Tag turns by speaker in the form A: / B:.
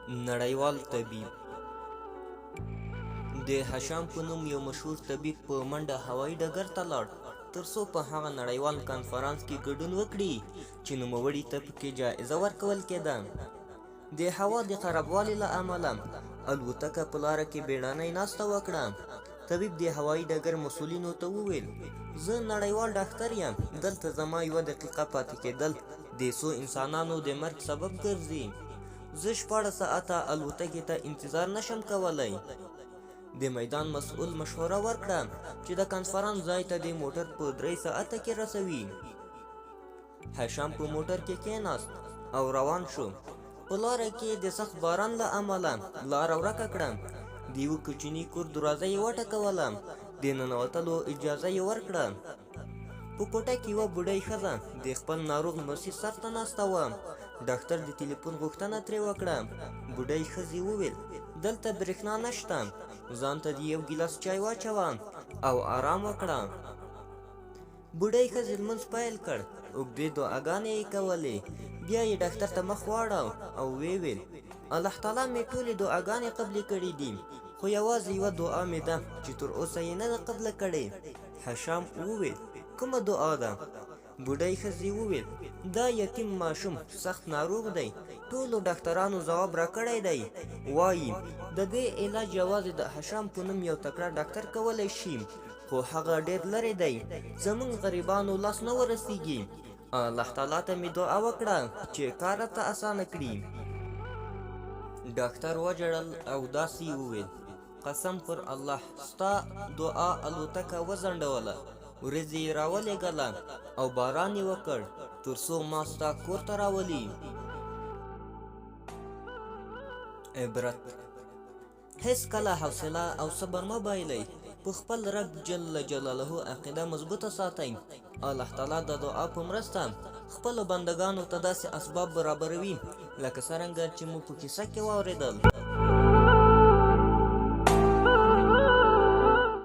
A: نړیوال طبیب د هشام په نوم یو مشهور طبیب په منډه هوایي ډګر ته لاړ ترڅو په هغه نړیوال کانفرانس کې ګډون وکړي چې نوموړي ته پکې جایزه ورکول کېده. د هوا د خرابوالي له امله الوتکه په لاره کې بیړنۍ ناسته وکړه. طبیب د هوایي ډګر مسؤلینو ته وویل، زه نړیوال ډاکټر یم، دلته زما یوه دقیقه پاتې کېدل د څو انسانانو د مرګ سبب ګرځي. زه 14 ساعته الوتکې ته انتظار نشم کولی. د میدان مسؤل مشوره ورکړه چې د کانفرانس ځای ته د موټر په 3 ساعته کې رسوي. هشام په موټر کې کېناست او روان شو. په لاره کې د سخت باران له امله لاره ورکه کړه. د یوه کوچني کور دروازه یې وټکوله. د ننوتلو اجازه یې ورکړه. په کوټه کې یوه بوډۍ ښځه د خپل ناروغ لمسي سر ته ناسته وه. ډاکټر د تلیفون غوښتنه ترې وکړه. بوډۍ ښځې وویل، دلته برېښنا نشته، ځان ته د یو ګیلاس چای واچوه او آرام وکړه. بوډۍ ښځې لمونځ پیل کړ. اوږدې دعاګانې یې کولې. بیا یې ډاکټر ته مخ واړاو او ویې ویل، الله تعالی مې ټولې دعاګانې قبلې کړې دي، خو یوازې یوه دعا مې ده چې تر اوسه یې نه ده قبله کړې. هشام وویل، کومه دعا ده؟ بوډۍ ښځې وویل، دا یتیم ماشوم سخت ناروغ دی. ټولو ډاکټرانو ځواب راکړی دی، وایي د دې علاج یوازې د هشام په نوم یو تکړه ډاکټر کولی شي، خو هغه ډېر لرې دی، زموږ غریبانو لاس نه ورسیږي. الله تعالی ته مې دعا وکړه چې کار راته اسانه کړي. ډاکټر وژړل او داسې وویل، قسم پر الله، ستا دعا الوتکه وځنډوله، ورېځې یې راولېږله او باران یې وکړ تر څو ما ستا کور ته راولي. عبرت: هیڅ کله حوصله او صبر مه بایلئ. په خپل رب جل جلاله عقیده مضبوطه ساتئ. الله تعالی د دعا په مرسته خپلو بندګانو ته داسې اسباب برابروي لکه څرنګه چې مو په کیسه کې واورېدل.